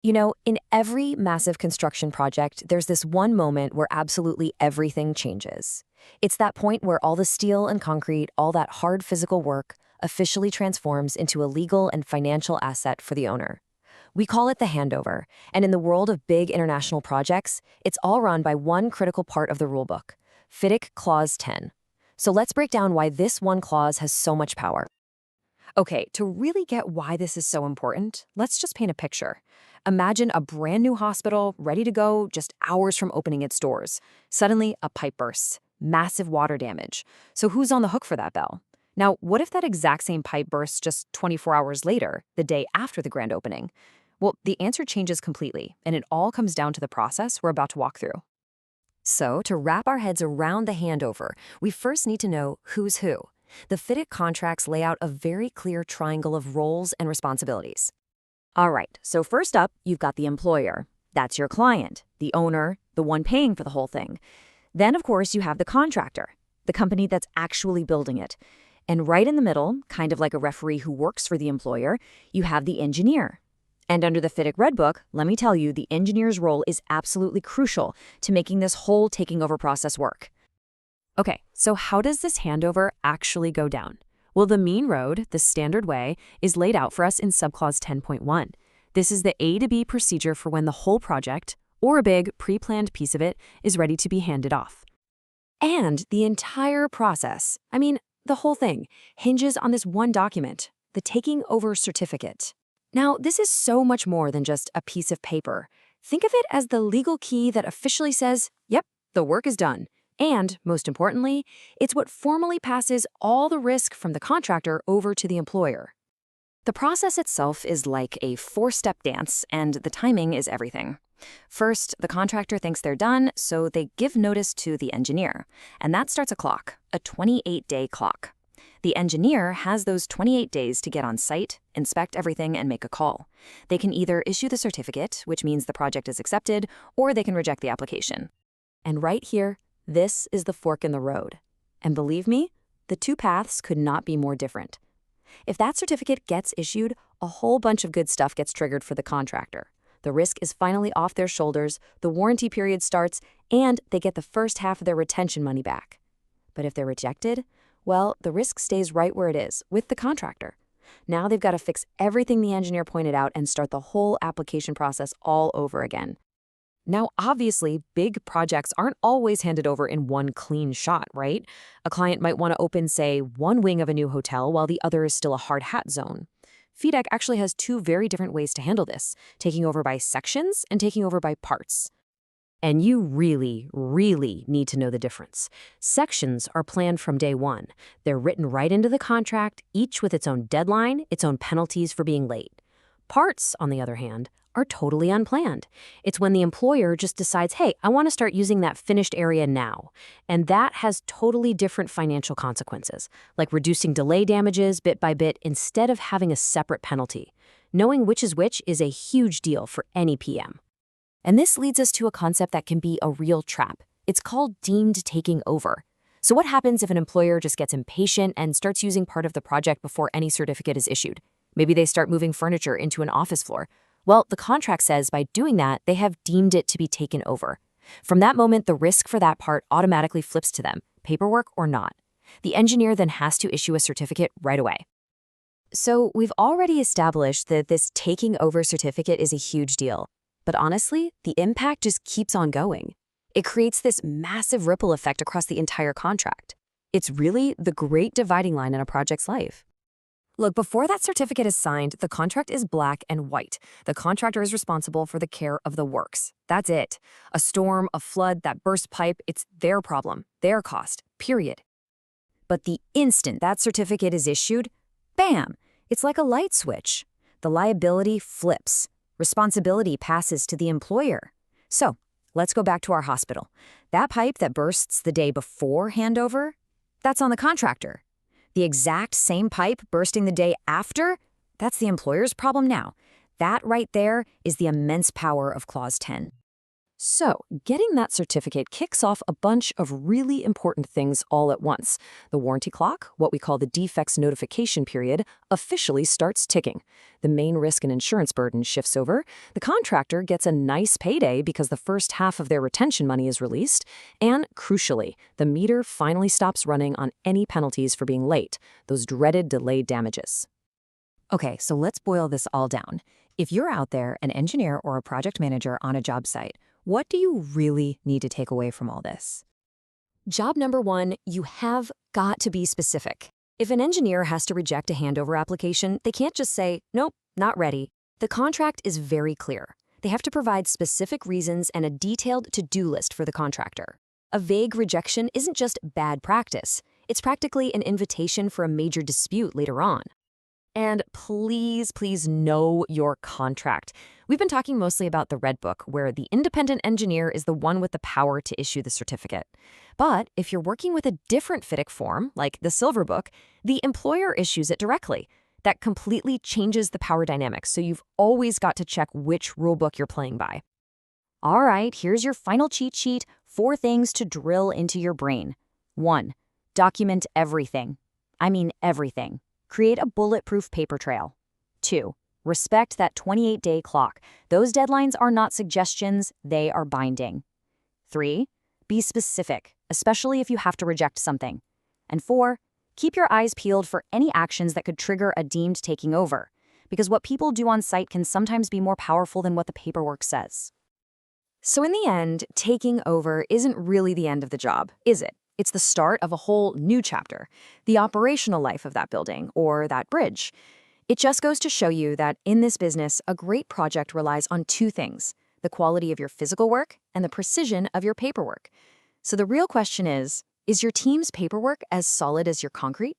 You know, in every massive construction project, there's this one moment where absolutely everything changes. It's that point where all the steel and concrete, all that hard physical work, officially transforms into a legal and financial asset for the owner. We call it the handover, and in the world of big international projects, it's all run by one critical part of the rulebook, Fidic Clause 10. So let's break down why this one clause has so much power. Okay, to really get why this is so important, let's just paint a picture. Imagine a brand new hospital ready to go just hours from opening its doors. Suddenly, a pipe bursts. Massive water damage. So who's on the hook for that bill? Now, what if that exact same pipe bursts just 24 hours later, the day after the grand opening? Well, the answer changes completely, and it all comes down to the process we're about to walk through. So, to wrap our heads around the handover, we first need to know who's who. The FIDIC contracts lay out a very clear triangle of roles and responsibilities. All right, so first up, you've got the employer. That's your client, the owner, the one paying for the whole thing. Then, of course, you have the contractor, the company that's actually building it. And right in the middle, kind of like a referee who works for the employer, you have the engineer. And under the FIDIC Red Book, let me tell you, the engineer's role is absolutely crucial to making this whole taking over process work. Okay, so how does this handover actually go down? Well, the mean road, the standard way, is laid out for us in subclause 10.1. This is the A to B procedure for when the whole project, or a big pre-planned piece of it, is ready to be handed off. And the entire process, the whole thing, hinges on this one document, the taking over certificate. Now, this is so much more than just a piece of paper. Think of it as the legal key that officially says, yep, the work is done. And, most importantly, it's what formally passes all the risk from the contractor over to the employer. The process itself is like a four-step dance, and the timing is everything. First, the contractor thinks they're done, so they give notice to the engineer. And that starts a clock, a 28-day clock. The engineer has those 28 days to get on site, inspect everything, and make a call. They can either issue the certificate, which means the project is accepted, or they can reject the application. And right here, this is the fork in the road. And believe me, the two paths could not be more different. If that certificate gets issued, a whole bunch of good stuff gets triggered for the contractor. The risk is finally off their shoulders, the warranty period starts, and they get the first half of their retention money back. But if they're rejected, well, the risk stays right where it is, with the contractor. Now they've got to fix everything the engineer pointed out and start the whole application process all over again. Now, obviously, big projects aren't always handed over in one clean shot, right? A client might want to open, say, one wing of a new hotel while the other is still a hard hat zone. Fidic actually has two very different ways to handle this, taking over by sections and taking over by parts. And you really, really need to know the difference. Sections are planned from day one. They're written right into the contract, each with its own deadline, its own penalties for being late. Parts, on the other hand, are totally unplanned. It's when the employer just decides, hey, I want to start using that finished area now. And that has totally different financial consequences, like reducing delay damages bit by bit instead of having a separate penalty. Knowing which is a huge deal for any PM. And this leads us to a concept that can be a real trap. It's called deemed taking over. So what happens if an employer just gets impatient and starts using part of the project before any certificate is issued? Maybe they start moving furniture into an office floor. Well, the contract says by doing that, they have deemed it to be taken over. From that moment, the risk for that part automatically flips to them, paperwork or not. The engineer then has to issue a certificate right away. So we've already established that this taking over certificate is a huge deal. But honestly, the impact just keeps on going. It creates this massive ripple effect across the entire contract. It's really the great dividing line in a project's life. Look, before that certificate is signed, the contract is black and white. The contractor is responsible for the care of the works. That's it. A storm, a flood, that burst pipe, it's their problem, their cost, period. But the instant that certificate is issued, bam, it's like a light switch. The liability flips. Responsibility passes to the employer. So, let's go back to our hospital. That pipe that bursts the day before handover, that's on the contractor. The exact same pipe bursting the day after, that's the employer's problem now. That right there is the immense power of Clause 10. So, getting that certificate kicks off a bunch of really important things all at once. The warranty clock, what we call the defects notification period, officially starts ticking. The main risk and insurance burden shifts over. The contractor gets a nice payday because the first half of their retention money is released. And, crucially, the meter finally stops running on any penalties for being late, those dreaded delayed damages. Okay, so let's boil this all down. If you're out there, an engineer or a project manager on a job site, what do you really need to take away from all this? Job number one, you have got to be specific. If an engineer has to reject a handover application, they can't just say, nope, not ready. The contract is very clear. They have to provide specific reasons and a detailed to-do list for the contractor. A vague rejection isn't just bad practice. It's practically an invitation for a major dispute later on. And please, please know your contract. We've been talking mostly about the Red Book, where the independent engineer is the one with the power to issue the certificate. But if you're working with a different Fidic form, like the Silver Book, the employer issues it directly. That completely changes the power dynamics, so you've always got to check which rulebook you're playing by. All right, here's your final cheat sheet, 4 things to drill into your brain. 1. Document everything. I mean everything. Create a bulletproof paper trail. 2. Respect that 28-day clock. Those deadlines are not suggestions, they are binding. 3. Be specific, especially if you have to reject something. And 4. Keep your eyes peeled for any actions that could trigger a deemed taking over, because what people do on site can sometimes be more powerful than what the paperwork says. So in the end, taking over isn't really the end of the job, is it? It's the start of a whole new chapter, the operational life of that building or that bridge. It just goes to show you that in this business, a great project relies on 2 things, the quality of your physical work and the precision of your paperwork. So the real question is your team's paperwork as solid as your concrete?